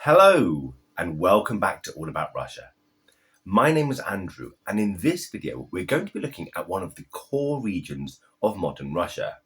Hello and welcome back to All About Russia. My name is Andrew, and in this video we're going to be looking at one of the core regions of modern Russia,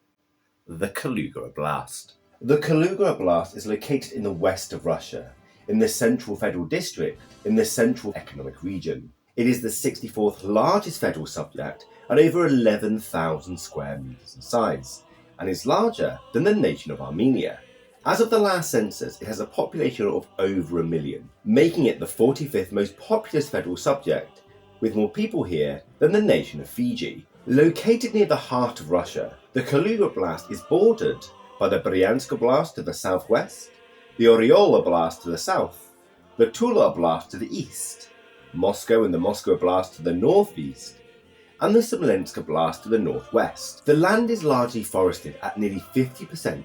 the Kaluga Oblast. The Kaluga Oblast is located in the west of Russia, in the Central Federal District, in the Central Economic Region. It is the 64th largest federal subject at over 11,000 square meters in size, and is larger than the nation of Armenia. As of the last census, it has a population of over 1 million, making it the 45th most populous federal subject, with more people here than the nation of Fiji. Located near the heart of Russia, the Kaluga Oblast is bordered by the Bryansk Oblast to the southwest, the Oryol Oblast to the south, the Tula Oblast to the east, Moscow and the Moscow Oblast to the northeast, and the Smolensk Oblast to the northwest. The land is largely forested at nearly 50%,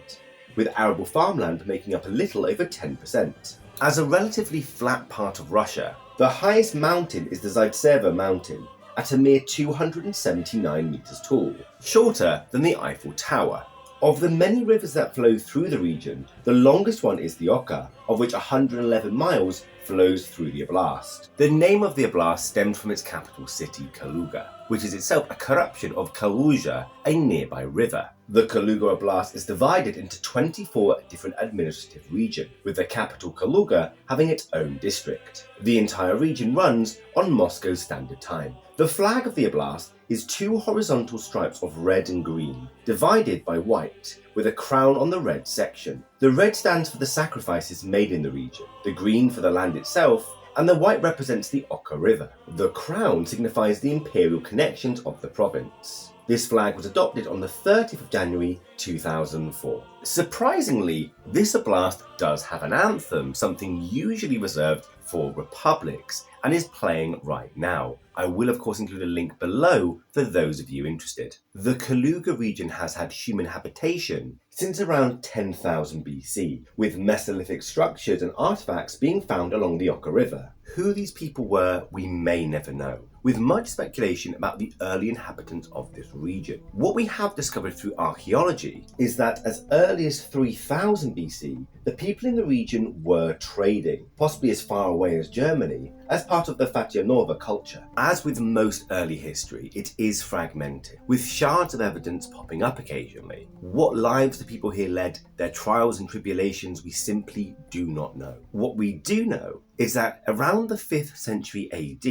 with arable farmland making up a little over 10%. As a relatively flat part of Russia, the highest mountain is the Zaitsevo mountain, at a mere 279 meters tall, shorter than the Eiffel Tower. Of the many rivers that flow through the region, the longest one is the Oka, of which 111 miles flows through the oblast. The name of the oblast stemmed from its capital city, Kaluga, which is itself a corruption of Kaluga, a nearby river. The Kaluga Oblast is divided into 24 different administrative regions, with the capital Kaluga having its own district. The entire region runs on Moscow Standard Time. The flag of the oblast is two horizontal stripes of red and green, divided by white, with a crown on the red section. The red stands for the sacrifices made in the region, the green for the land itself, and the white represents the Oka River. The crown signifies the imperial connections of the province. This flag was adopted on the 30th of January 2004. Surprisingly, this oblast does have an anthem, something usually reserved for republics, and is playing right now. I will of course include a link below for those of you interested. The Kaluga region has had human habitation since around 10,000 BC, with Mesolithic structures and artifacts being found along the Oka River. Who these people were, we may never know, with much speculation about the early inhabitants of this region. What we have discovered through archaeology is that as early as 3000 BC, the people in the region were trading, possibly as far away as Germany, as part of the Fatyanova culture. As with most early history, it is fragmented, with shards of evidence popping up occasionally. What lives the people here led, their trials and tribulations, we simply do not know. What we do know is that around the 5th century AD,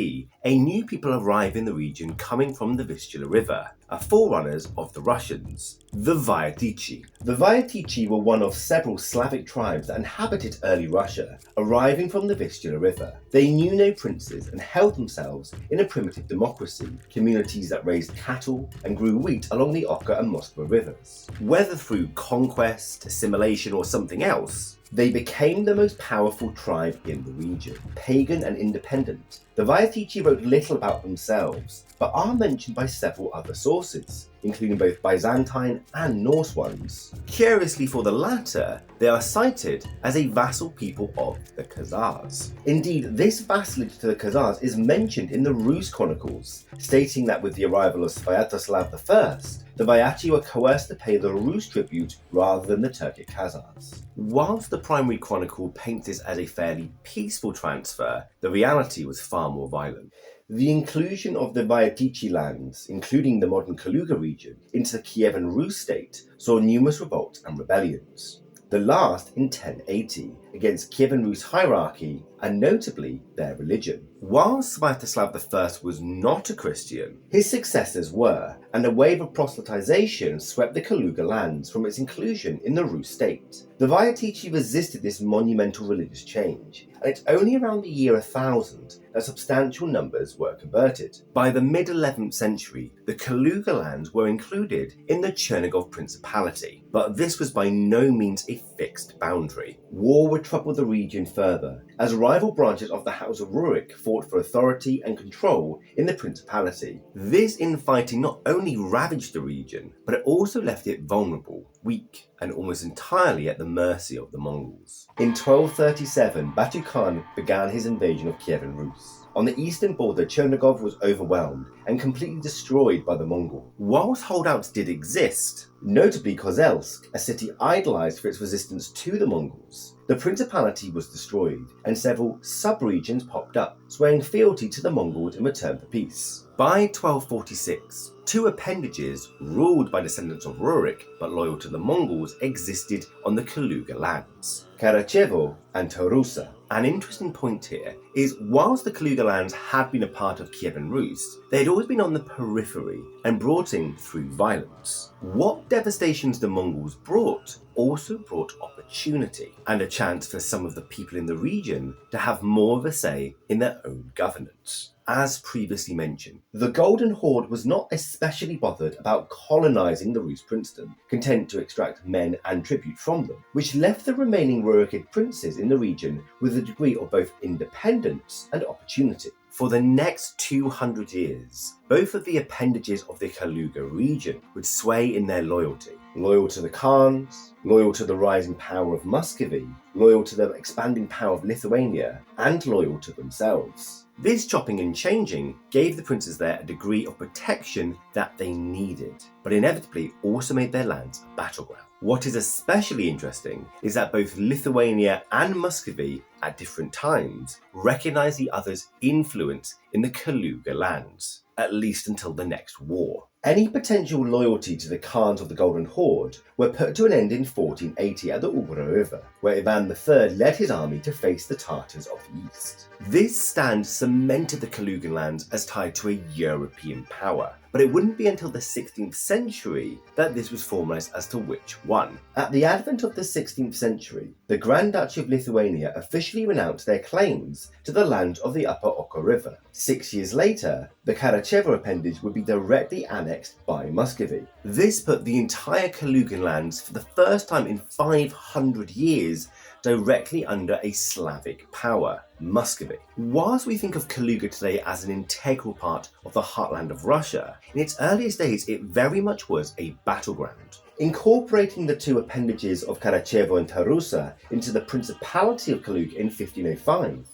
a new people arrive in the region coming from the Vistula River, forerunners of the Russians, the Vyatichi. The Vyatichi were one of several Slavic tribes that inhabited early Russia, arriving from the Vistula River. They knew no princes and held themselves in a primitive democracy, communities that raised cattle and grew wheat along the Oka and Moskva rivers. Whether through conquest, assimilation, or something else, they became the most powerful tribe in the region, pagan and independent. The Vyatichi wrote little about themselves, but are mentioned by several other sources, including both Byzantine and Norse ones. Curiously for the latter, they are cited as a vassal people of the Khazars. Indeed, this vassalage to the Khazars is mentioned in the Rus Chronicles, stating that with the arrival of Svyatoslav I, the Vyatichi were coerced to pay the Rus tribute rather than the Turkic Khazars. Whilst the primary chronicle paints this as a fairly peaceful transfer, the reality was far more violent. The inclusion of the Vyatichi lands, including the modern Kaluga region, into the Kievan Rus state saw numerous revolts and rebellions. The last in 1080 against Kievan Rus hierarchy and notably their religion. While Svyatoslav I was not a Christian, his successors were, and a wave of proselytization swept the Kaluga lands from its inclusion in the Rus state. The Vyatichi resisted this monumental religious change, and it's only around the year 1000 that substantial numbers were converted. By the mid-11th century, the Kaluga lands were included in the Chernigov Principality, but this was by no means a fixed boundary. War would trouble the region further, as rival branches of the House of Rurik fought for authority and control in the Principality. This infighting not only ravaged the region, but it also left it vulnerable, weak, and almost entirely at the mercy of the Mongols. In 1237, Batu Khan began his invasion of Kievan Rus. On the eastern border, Chernigov was overwhelmed and completely destroyed by the Mongol. Whilst holdouts did exist, notably Kozelsk, a city idolized for its resistance to the Mongols, the principality was destroyed and several sub-regions popped up, swearing fealty to the Mongols in return for peace. By 1246, two appendages ruled by descendants of Rurik but loyal to the Mongols existed on the Kaluga lands, Karachevo and Tarusa. An interesting point here is whilst the Kaluga lands had been a part of Kievan Rus, they had always been on the periphery and brought in through violence. What devastations the Mongols brought also brought opportunity and a chance for some of the people in the region to have more of a say in their own governance. As previously mentioned, the Golden Horde was not especially bothered about colonising the Rus princedom, content to extract men and tribute from them, which left the remaining Rurikid princes in the region with a degree of both independence and opportunity. For the next 200 years, both of the appendages of the Kaluga region would sway in their loyalty. Loyal to the Khans, loyal to the rising power of Muscovy, loyal to the expanding power of Lithuania, and loyal to themselves. This chopping and changing gave the princes there a degree of protection that they needed, but inevitably also made their lands a battleground. What is especially interesting is that both Lithuania and Muscovy at different times recognized the other's influence in the Kaluga lands, at least until the next war. Any potential loyalty to the Khans of the Golden Horde were put to an end in 1480 at the Ubra River, where Ivan III led his army to face the Tartars of the east. This stand cemented the Kaluga lands as tied to a European power, but it wouldn't be until the 16th century that this was formalised as to which one. At the advent of the 16th century, the Grand Duchy of Lithuania officially renounced their claims to the land of the upper Oka River. 6 years later, the Karachevo appendage would be directly annexed by Muscovy. This put the entire Kaluga lands for the first time in 500 years directly under a Slavic power, Muscovy. Whilst we think of Kaluga today as an integral part of the heartland of Russia, in its earliest days it very much was a battleground. Incorporating the two appendages of Karachevo and Tarusa into the Principality of Kaluga in 1505,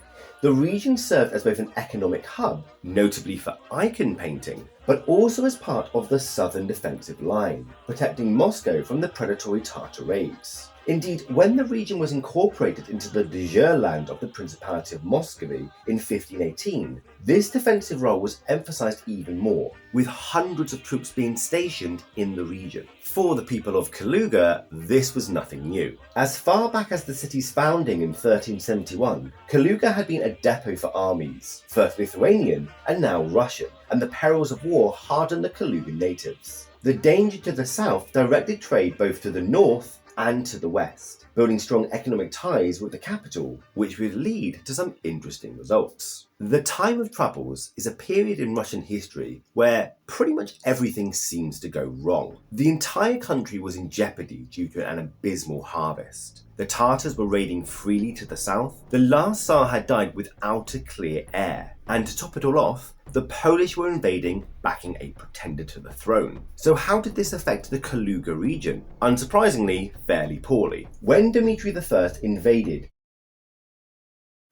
the region served as both an economic hub, notably for icon painting, but also as part of the southern defensive line, protecting Moscow from the predatory Tatar raids. Indeed, when the region was incorporated into the de jure land of the Principality of Muscovy in 1518, this defensive role was emphasised even more, with hundreds of troops being stationed in the region. For the people of Kaluga, this was nothing new. As far back as the city's founding in 1371, Kaluga had been a depot for armies, first Lithuanian and now Russian, and the perils of war hardened the Kaluga natives. The danger to the south directed trade both to the north and to the west, building strong economic ties with the capital, which would lead to some interesting results. The Time of Troubles is a period in Russian history where pretty much everything seems to go wrong. The entire country was in jeopardy due to an abysmal harvest. The Tartars were raiding freely to the south. The last Tsar had died without a clear heir. And to top it all off, the Polish were invading, backing a pretender to the throne. So how did this affect the Kaluga region? Unsurprisingly, fairly poorly. When Dmitry I invaded...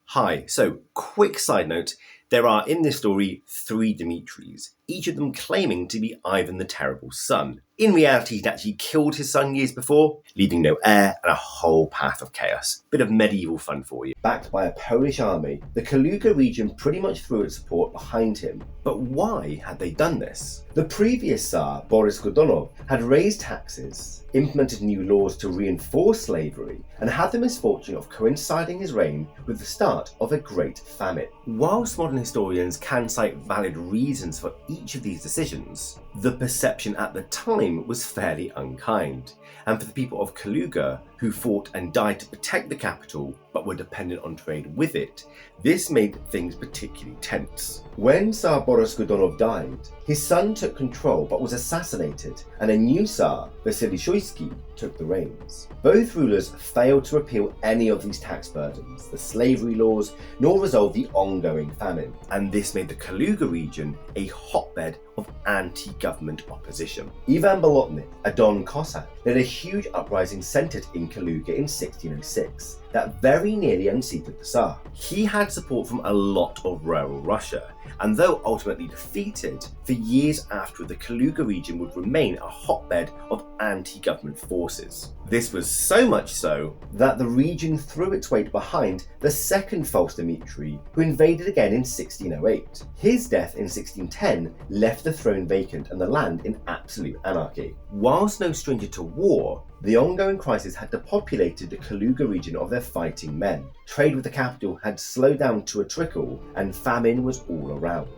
Hi, so quick side note, there are in this story 3 Dmitris, each of them claiming to be Ivan the Terrible's son. In reality, he'd actually killed his son years before, leaving no heir and a whole path of chaos. Bit of medieval fun for you. Backed by a Polish army, the Kaluga region pretty much threw its support behind him. But why had they done this? The previous Tsar, Boris Godunov, had raised taxes, implemented new laws to reinforce slavery, and had the misfortune of coinciding his reign with the start of a great famine. Whilst modern historians can cite valid reasons for each of these decisions, the perception at the time was fairly unkind, and for the people of Kaluga, who fought and died to protect the capital but were dependent on trade with it, this made things particularly tense. When Tsar Boris Godunov died, his son took control but was assassinated, and a new Tsar, Vasily Shoisky, took the reins. Both rulers failed to repeal any of these tax burdens, the slavery laws, nor resolve the ongoing famine, and this made the Kaluga region a hotbed of anti-government opposition. Ivan Bolotny, a Don Cossack, led a huge uprising centred in Kaluga in 1606, that very nearly unseated the Tsar. He had support from a lot of rural Russia, and though ultimately defeated, for years after, the Kaluga region would remain a hotbed of anti-government forces. This was so much so that the region threw its weight behind the second false Dmitry, who invaded again in 1608. His death in 1610 left the throne vacant and the land in absolute anarchy. Whilst no stranger to war, the ongoing crisis had depopulated the Kaluga region of their fighting men. Trade with the capital had slowed down to a trickle, and famine was all around.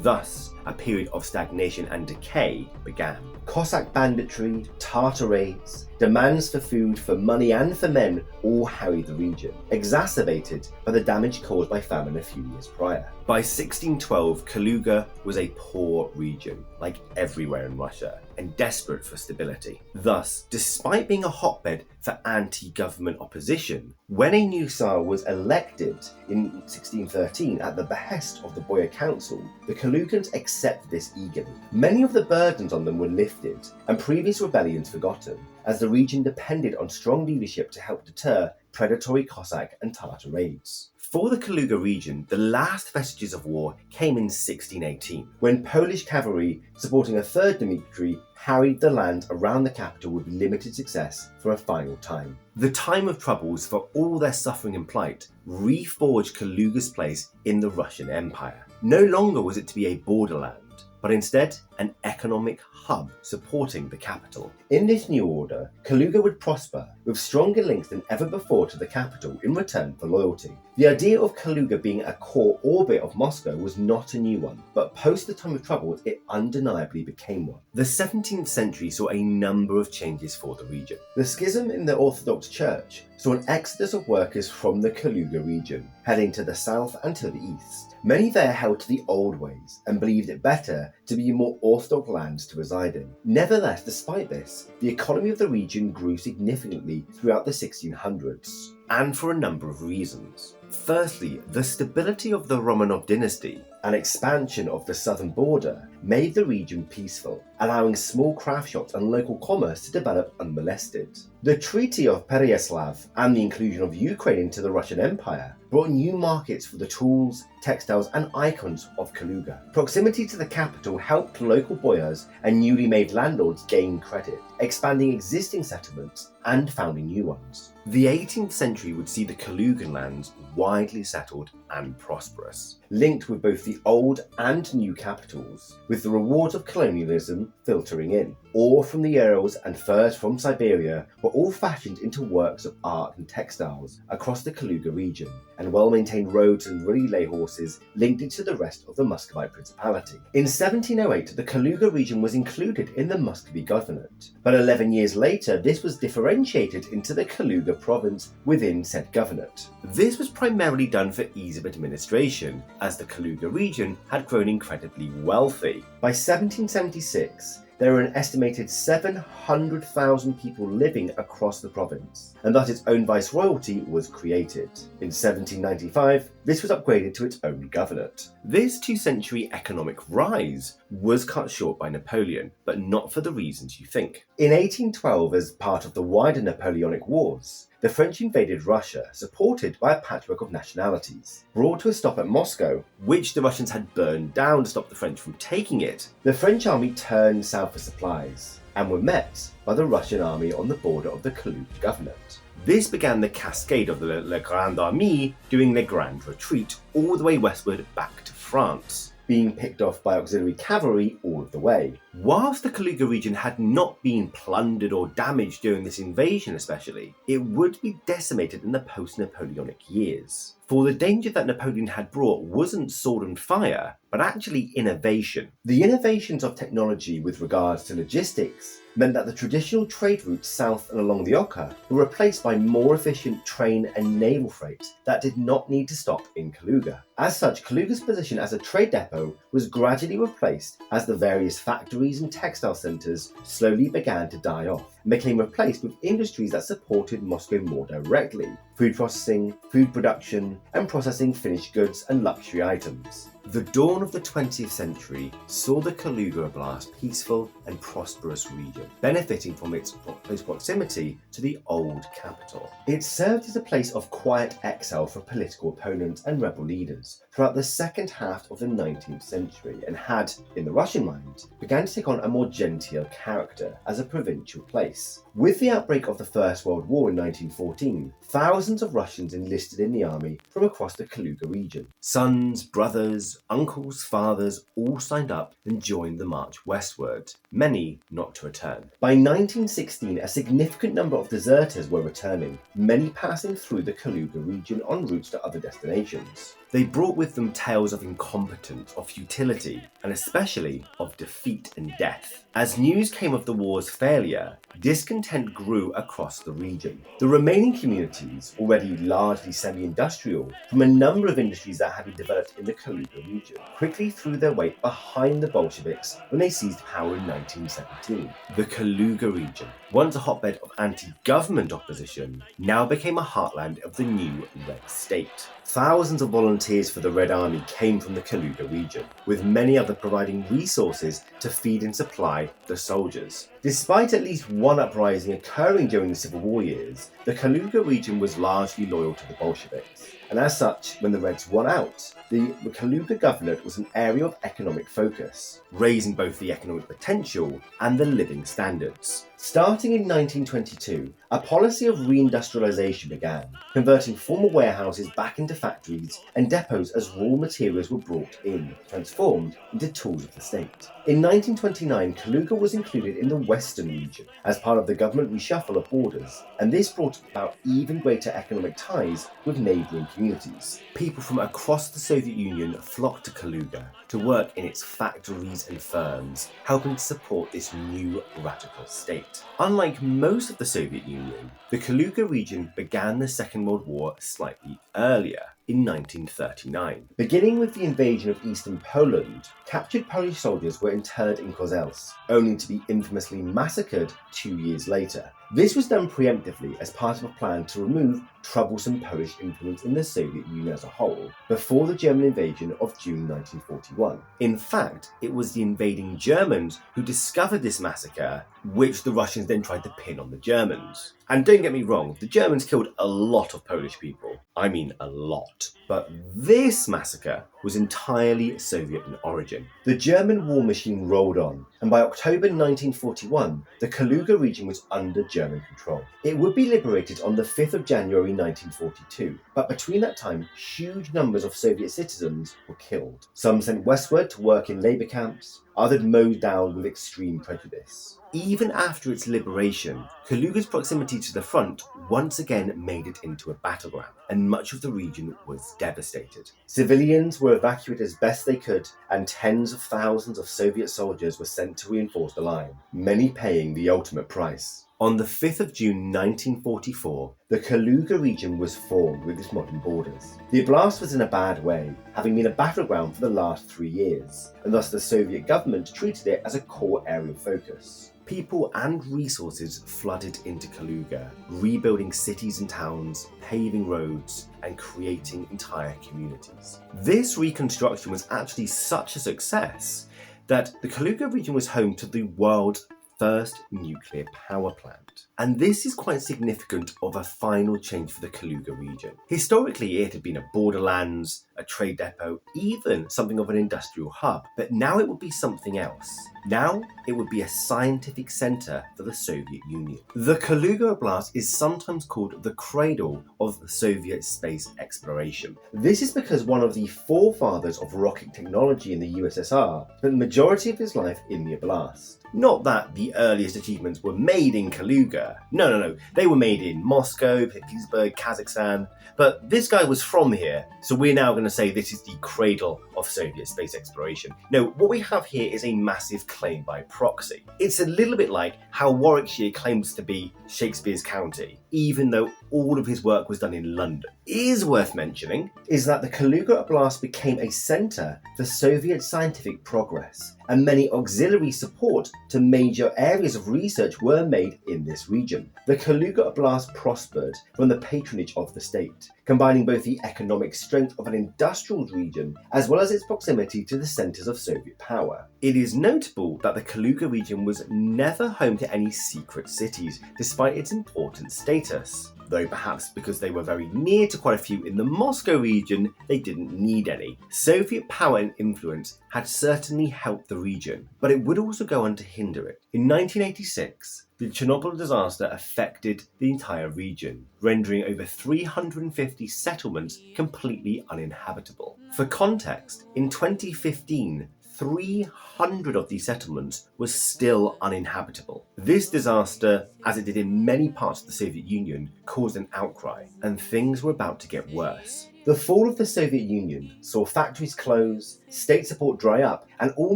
Thus, a period of stagnation and decay began. Cossack banditry, Tartar raids, demands for food, for money and for men all harried the region, exacerbated by the damage caused by famine a few years prior. By 1612, Kaluga was a poor region, like everywhere in Russia, and desperate for stability. Thus, despite being a hotbed for anti-government opposition, when a new Tsar was elected in 1613 at the behest of the Boyar Council, the Kalugans accepted this eagerly. Many of the burdens on them were lifted, and previous rebellions forgotten, as the region depended on strong leadership to help deter predatory Cossack and Tartar raids. For the Kaluga region, the last vestiges of war came in 1618, when Polish cavalry supporting a third Dmitry harried the land around the capital with limited success for a final time. The time of troubles, for all their suffering and plight, reforged Kaluga's place in the Russian Empire. No longer was it to be a borderland, but instead an economic hub supporting the capital. In this new order, Kaluga would prosper, with stronger links than ever before to the capital in return for loyalty. The idea of Kaluga being a core orbit of Moscow was not a new one, but post the time of troubles it undeniably became one. The 17th century saw a number of changes for the region. The schism in the Orthodox Church saw an exodus of workers from the Kaluga region, heading to the south and to the east. Many there held to the old ways and believed it better to be more orthodox lands to reside in. Nevertheless, despite this, the economy of the region grew significantly throughout the 1600s, and for a number of reasons. Firstly, the stability of the Romanov dynasty and expansion of the southern border made the region peaceful, allowing small craft shops and local commerce to develop unmolested. The Treaty of Pereyaslav and the inclusion of Ukraine into the Russian Empire brought new markets for the tools, textiles and icons of Kaluga. Proximity to the capital helped local boyars and newly made landlords gain credit, expanding existing settlements and founding new ones. The 18th century would see the Kalugan lands widely settled and prosperous, linked with both the old and new capitals, with the rewards of colonialism filtering in. Ore from the Urals and furs from Siberia were all fashioned into works of art and textiles across the Kaluga region, and well-maintained roads and relay horses linked it to the rest of the Muscovite Principality. In 1708, the Kaluga region was included in the Muscovy Governorate, but 11 years later this was differentiated into the Kaluga province within said governorate. This was primarily done for ease of administration, as the Kaluga region had grown incredibly wealthy. By 1776, there were an estimated 700,000 people living across the province, and thus its own viceroyalty was created. In 1795, this was upgraded to its own governorate. This 2-century economic rise was cut short by Napoleon, but not for the reasons you think. In 1812, as part of the wider Napoleonic Wars, the French invaded Russia, supported by a patchwork of nationalities. Brought to a stop at Moscow, which the Russians had burned down to stop the French from taking it, the French army turned south for supplies, and were met by the Russian army on the border of the Kaluga Governorate. This began the cascade of the Le Grand Armée doing their grand retreat all the way westward back to France, being picked off by auxiliary cavalry all of the way. Whilst the Kaluga region had not been plundered or damaged during this invasion especially, it would be decimated in the post-Napoleonic years. For the danger that Napoleon had brought wasn't sword and fire, but actually innovation. The innovations of technology with regards to logistics meant that the traditional trade routes south and along the Oka were replaced by more efficient train and naval freight that did not need to stop in Kaluga. As such, Kaluga's position as a trade depot was gradually replaced as the various factories and textile centres slowly began to die off and became replaced with industries that supported Moscow more directly: food processing, food production, and processing finished goods and luxury items. The dawn of the 20th century saw the Kaluga Oblast peaceful and prosperous region, benefiting from its close proximity to the old capital. It served as a place of quiet exile for political opponents and rebel leaders throughout the second half of the 19th century, and had, in the Russian mind, began to take on a more genteel character as a provincial place. With the outbreak of the First World War in 1914, thousands of Russians enlisted in the army from across the Kaluga region. Sons, brothers, uncles, fathers all signed up and joined the march westward, many not to return. By 1916, a significant number of deserters were returning, many passing through the Kaluga region en route to other destinations. They brought with them tales of incompetence, of futility, and especially of defeat and death. As news came of the war's failure, discontent grew across the region. The remaining communities, already largely semi-industrial, from a number of industries that had been developed in the Kaluga region, quickly threw their weight behind the Bolsheviks when they seized power in 1917. The Kaluga region, once a hotbed of anti-government opposition, now became a heartland of the new Red State. Thousands of volunteers for the Red Army came from the Kaluga region, with many others providing resources to feed and supply the soldiers. Despite at least one uprising occurring during the Civil War years, the Kaluga region was largely loyal to the Bolsheviks. And as such, when the Reds won out, the Kaluga Governorate was an area of economic focus, raising both the economic potential and the living standards. Starting in 1922, a policy of reindustrialization began, converting former warehouses back into factories and depots as raw materials were brought in, transformed into tools of the state. In 1929, Kaluga was included in the Western region as part of the government reshuffle of borders, and this brought about even greater economic ties with neighbouring communities. People from across the Soviet Union flocked to Kaluga to work in its factories and firms, helping to support this new radical state. Unlike most of the Soviet Union, the Kaluga region began the Second World War slightly earlier, in 1939. Beginning with the invasion of eastern Poland, captured Polish soldiers were interred in Kozelce, only to be infamously massacred 2 years later. This was done preemptively as part of a plan to remove troublesome Polish influence in the Soviet Union as a whole, before the German invasion of June 1941. In fact, it was the invading Germans who discovered this massacre, which the Russians then tried to pin on the Germans. And don't get me wrong, the Germans killed a lot of Polish people. I mean a lot. But this massacre was entirely Soviet in origin. The German war machine rolled on, and by October 1941, the Kaluga region was under German control. It would be liberated on the 5th of January 1942, but between that time, huge numbers of Soviet citizens were killed. Some sent westward to work in labour camps, others mowed down with extreme prejudice. Even after its liberation, Kaluga's proximity to the front once again made it into a battleground, and much of the region was devastated. Civilians were evacuated as best they could, and tens of thousands of Soviet soldiers were sent to reinforce the line, many paying the ultimate price. On the 5th of June 1944, the Kaluga region was formed with its modern borders. The Oblast was in a bad way, having been a battleground for the last 3 years, and thus the Soviet government treated it as a core area of focus. People and resources flooded into Kaluga, rebuilding cities and towns, paving roads, and creating entire communities. This reconstruction was actually such a success that the Kaluga region was home to the world's first nuclear power plant. And this is quite significant of a final change for the Kaluga region. Historically, it had been a borderlands, a trade depot, even something of an industrial hub, but now it would be something else. Now, it would be a scientific centre for the Soviet Union. The Kaluga Oblast is sometimes called the cradle of Soviet space exploration. This is because one of the forefathers of rocket technology in the USSR spent the majority of his life in the Oblast. Not that the earliest achievements were made in Kaluga. No. They were made in Moscow, Petersburg, Kazakhstan. But this guy was from here, so we're now going to say this is the cradle of Soviet space exploration. No, what we have here is a massive claim by proxy. It's a little bit like how Warwickshire claims to be Shakespeare's county, even though all of his work was done in London. Is worth mentioning is that the Kaluga Oblast became a centre for Soviet scientific progress, and many auxiliary support to major areas of research were made in this region. The Kaluga Oblast prospered from the patronage of the state, combining both the economic strength of an industrial region as well as its proximity to the centres of Soviet power. It is notable that the Kaluga region was never home to any secret cities, despite its important status. Though perhaps because they were very near to quite a few in the Moscow region, they didn't need any. Soviet power and influence had certainly helped the region, but it would also go on to hinder it. In 1986, the Chernobyl disaster affected the entire region, rendering over 350 settlements completely uninhabitable. For context, in 2015, 300 of these settlements were still uninhabitable. This disaster, as it did in many parts of the Soviet Union, caused an outcry, and things were about to get worse. The fall of the Soviet Union saw factories close, state support dry up, and all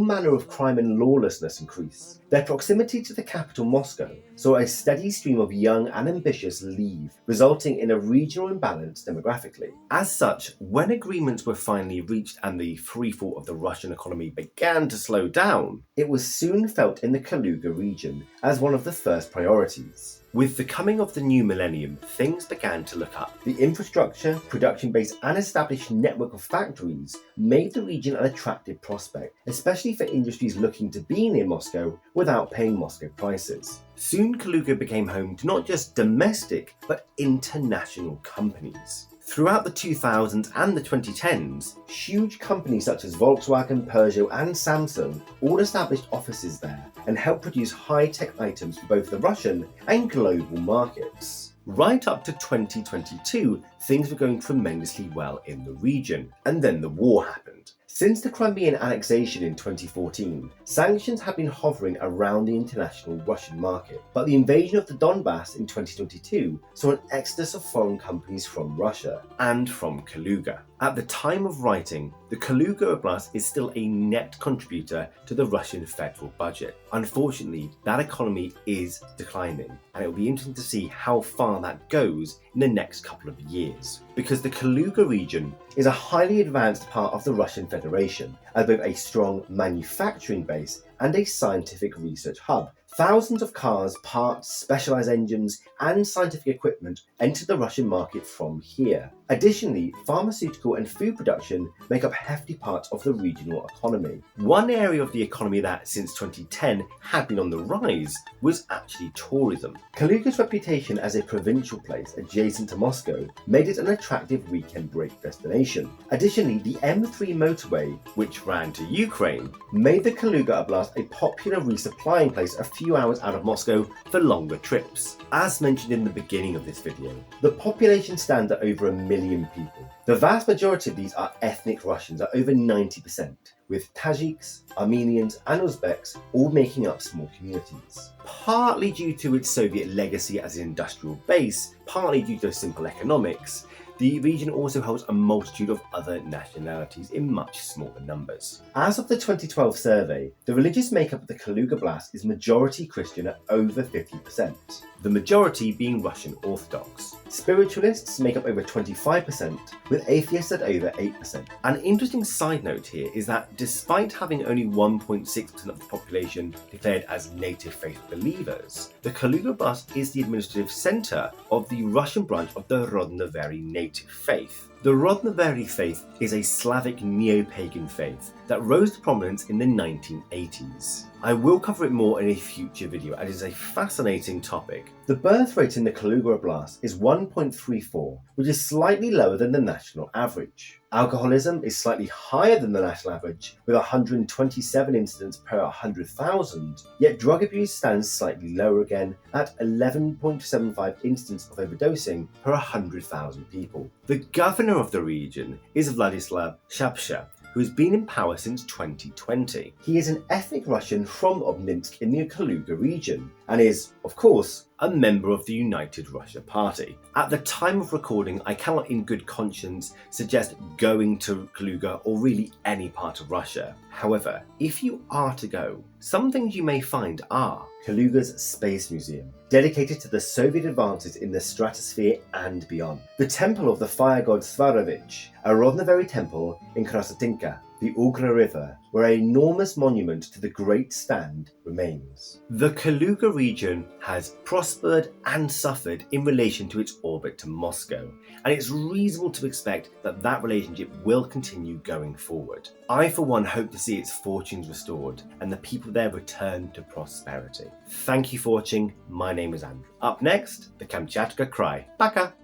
manner of crime and lawlessness increase. Their proximity to the capital Moscow saw a steady stream of young and ambitious leave, resulting in a regional imbalance demographically. As such, when agreements were finally reached and the freefall of the Russian economy began to slow down, it was soon felt in the Kaluga region as one of the first priorities. With the coming of the new millennium, things began to look up. The infrastructure, production base, and established network of factories made the region an attractive prospect, especially for industries looking to be near Moscow without paying Moscow prices. Soon Kaluga became home to not just domestic, but international companies. Throughout the 2000s and the 2010s, huge companies such as Volkswagen, Peugeot, and Samsung all established offices there and helped produce high-tech items for both the Russian and global markets. Right up to 2022, things were going tremendously well in the region, and then the war happened. Since the Crimean annexation in 2014, sanctions have been hovering around the international Russian market, but the invasion of the Donbass in 2022 saw an exodus of foreign companies from Russia and from Kaluga. At the time of writing, the Kaluga Oblast is still a net contributor to the Russian federal budget. Unfortunately, that economy is declining, and it will be interesting to see how far that goes in the next couple of years. Because the Kaluga region is a highly advanced part of the Russian Federation, as both a strong manufacturing base and a scientific research hub. Thousands of cars, parts, specialized engines, and scientific equipment enter the Russian market from here. Additionally, pharmaceutical and food production make up hefty parts of the regional economy. One area of the economy that, since 2010, had been on the rise was actually tourism. Kaluga's reputation as a provincial place adjacent to Moscow made it an attractive weekend break destination. Additionally, the M3 motorway, which ran to Ukraine, made the Kaluga Oblast a popular resupplying place a few hours out of Moscow for longer trips. As mentioned in the beginning of this video, the population stands at over 1 million people. The vast majority of these are ethnic Russians at over 90%, with Tajiks, Armenians, and Uzbeks all making up small communities. Partly due to its Soviet legacy as an industrial base, partly due to simple economics, the region also holds a multitude of other nationalities in much smaller numbers. As of the 2012 survey, the religious makeup of the Kaluga Oblast is majority Christian at over 50%, the majority being Russian Orthodox. Spiritualists make up over 25%, with atheists at over 8%. An interesting side note here is that despite having only 1.6% of the population declared as native faith believers, the Kaluga Oblast is the administrative centre of the Russian branch of the Rodnovery native faith. The Rodnovery faith is a Slavic neo-pagan faith that rose to prominence in the 1980s. I will cover it more in a future video as it is a fascinating topic. The birth rate in the Kaluga Oblast is 1.34, which is slightly lower than the national average. Alcoholism is slightly higher than the national average, with 127 incidents per 100,000, yet drug abuse stands slightly lower again at 11.75 incidents of overdosing per 100,000 people. The governor of the region is Vladislav Shapsha, who has been in power since 2020. He is an ethnic Russian from Obninsk in the Kaluga region, and is, of course, a member of the United Russia Party. At the time of recording, I cannot in good conscience suggest going to Kaluga or really any part of Russia. However, if you are to go, some things you may find are Kaluga's Space Museum, dedicated to the Soviet advances in the stratosphere and beyond. The Temple of the Fire God Svarovich, a Rodnovary temple in Krasotinka, the Ugra River, where an enormous monument to the Great Stand remains. The Kaluga region has prospered and suffered in relation to its orbit to Moscow, and it's reasonable to expect that that relationship will continue going forward. I, for one, hope to see its fortunes restored and the people there return to prosperity. Thank you for watching. My name is Andrew. Up next, the Kamchatka Cry. Baka!